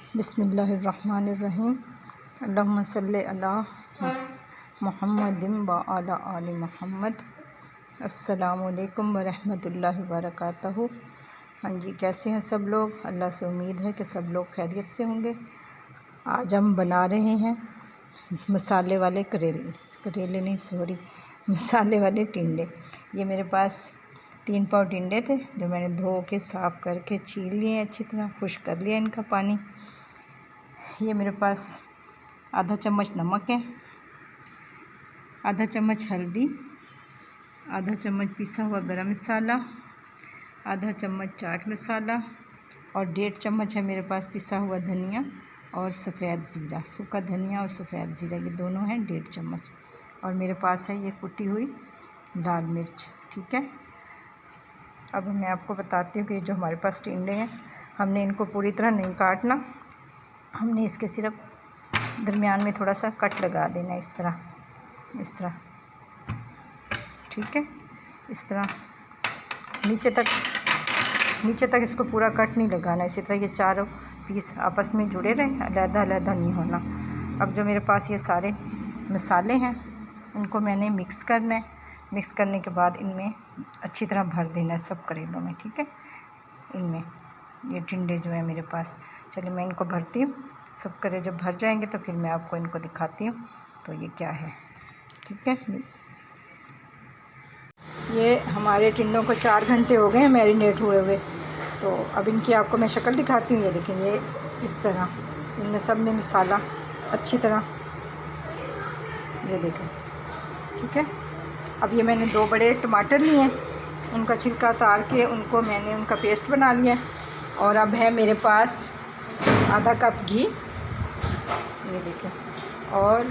बिस्मिल्लाहिर्रहमानिर्रहीम। अल्लाहुम्मा सल्ली अला मुहम्मदिन व अला आलि मुहम्मद। अस्सलामु अलैकुम व रहमतुल्लाहि व बरकातहू। हाँ जी, कैसे हैं सब लोग? अल्लाह से उम्मीद है कि सब लोग खैरियत से होंगे। आज हम बना रहे हैं मसाले वाले करेले नहीं, मसाले वाले टिंडे। ये मेरे पास 3 पाव टिंडे थे जो मैंने धो के साफ़ करके छील लिए, अच्छी तरह खुश्क कर लिया इनका पानी। ये मेरे पास आधा चम्मच नमक है, आधा चम्मच हल्दी, आधा चम्मच पिसा हुआ गरम मसाला, आधा चम्मच चाट मसाला और 1.5 चम्मच है मेरे पास पिसा हुआ धनिया और सफ़ेद ज़ीरा। सूखा धनिया और सफ़ेद ज़ीरा ये दोनों हैं 1.5 चम्मच। और मेरे पास है ये कुटी हुई लाल मिर्च। ठीक है, अब मैं आपको बताती हूँ कि जो हमारे पास टिंडे हैं, हमने इनको पूरी तरह नहीं काटना, हमने इसके सिर्फ दरमियान में थोड़ा सा कट लगा देना, इस तरह। ठीक है, इस तरह नीचे तक इसको पूरा कट नहीं लगाना। इसी तरह ये चारों पीस आपस में जुड़े रहें, अलग-अलग नहीं होना। अब जो मेरे पास ये सारे मसाले हैं उनको मैंने मिक्स करना है। मिक्स करने के बाद इनमें अच्छी तरह भर देना है सब करेलों में। ठीक है, इनमें ये टिंडे जो है मेरे पास, चलिए मैं इनको भरती हूँ। सब करे जब भर जाएंगे तो फिर मैं आपको इनको दिखाती हूँ तो ये क्या है। ठीक है, ये हमारे टिंडों को 4 घंटे हो गए हैं मैरिनेट हुए हुए। तो अब इनकी आपको मैं शक्ल दिखाती हूँ। ये देखें, ये इस तरह इनमें सब में मसाला अच्छी तरह, ये देखें। ठीक है, अब ये मैंने 2 बड़े टमाटर लिए हैं, उनका छिलका उतार के उनको मैंने उनका पेस्ट बना लिया है। और अब है मेरे पास आधा कप घी, ये देखें, और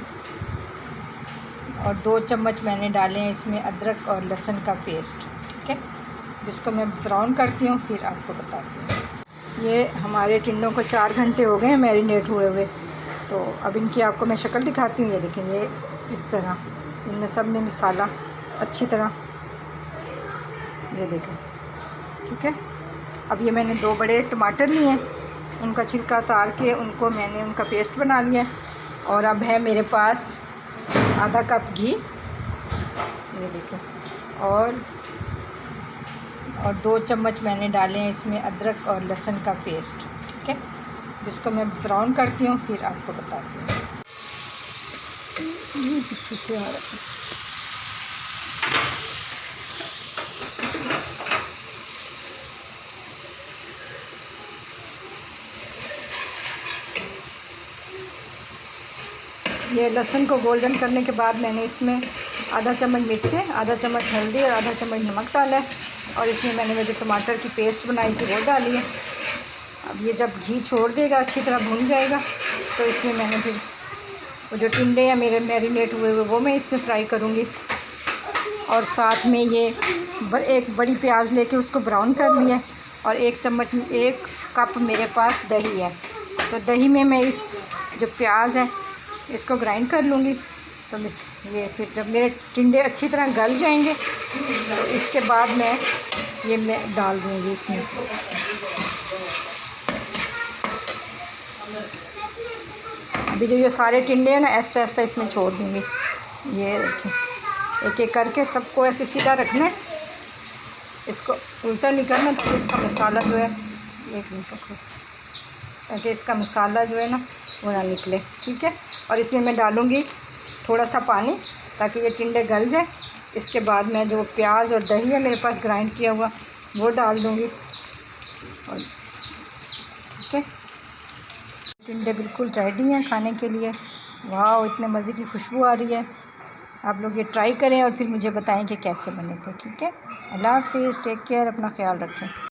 2 चम्मच मैंने डाले हैं इसमें अदरक और लहसुन का पेस्ट। ठीक है, जिसको मैं ब्राउन करती हूँ फिर आपको बताती हूँ। ये हमारे टिंडों को 4 घंटे हो गए हैं मैरिनेट हुए हुए। तो अब इनकी आपको मैं शक्ल दिखाती हूँ। ये देखें, ये इस तरह इनमें सब में मसाला अच्छी तरह, ये देखें। ठीक है, अब ये मैंने 2 बड़े टमाटर लिए हैं, उनका छिलका उतार के उनको मैंने उनका पेस्ट बना लिया है। और अब है मेरे पास आधा कप घी, ये देखें, और 2 चम्मच मैंने डाले हैं इसमें अदरक और लहसुन का पेस्ट। ठीक है, जिसको मैं ब्राउन करती हूँ फिर आपको बताती हूँ। ये पीछे से आ रहा है। ये लहसुन को गोल्डन करने के बाद मैंने इसमें आधा चम्मच मिर्चें, आधा चम्मच हल्दी और आधा चम्मच नमक डाला है। और इसमें मैंने वो जो टमाटर की पेस्ट बनाई थी वो डाली है। अब ये जब घी छोड़ देगा, अच्छी तरह भून जाएगा, तो इसमें मैंने फिर वो जो टिंडे हैं मेरे मैरिनेट हुए हुए वो मैं इसमें फ्राई करूँगी। और साथ में ये एक बड़ी प्याज लेके उसको ब्राउन कर लिया है। और 1 कप मेरे पास दही है, तो दही में मैं इस जो प्याज है इसको ग्राइंड कर लूँगी। तो ये फिर जब मेरे टिंडे अच्छी तरह गल जाएंगे तो इसके बाद मैं डाल दूँगी इसमें। अभी जो ये सारे टिंडे हैं ना, ऐसा ऐसा इसमें छोड़ दूँगी। ये देखें, एक करके सबको ऐसे सीधा रखना है, इसको उल्टा नहीं करना ताकि इसका मसाला जो है, एक मिनट रखो, ताकि इसका मसाला जो है ना वो ना निकले। ठीक है, और इसमें मैं डालूँगी थोड़ा सा पानी ताकि ये टिंडे गल जाए। इसके बाद मैं जो प्याज और दही है मेरे पास ग्राइंड किया हुआ वो डाल दूँगी। और ठीक है, टिंडे बिल्कुल रेडी हैं खाने के लिए। वाह, इतने मज़े की खुशबू आ रही है। आप लोग ये ट्राई करें और फिर मुझे बताएं कि कैसे बने थे। ठीक है, अल्लाह हाफ़िज़, टेक केयर, अपना ख्याल रखें।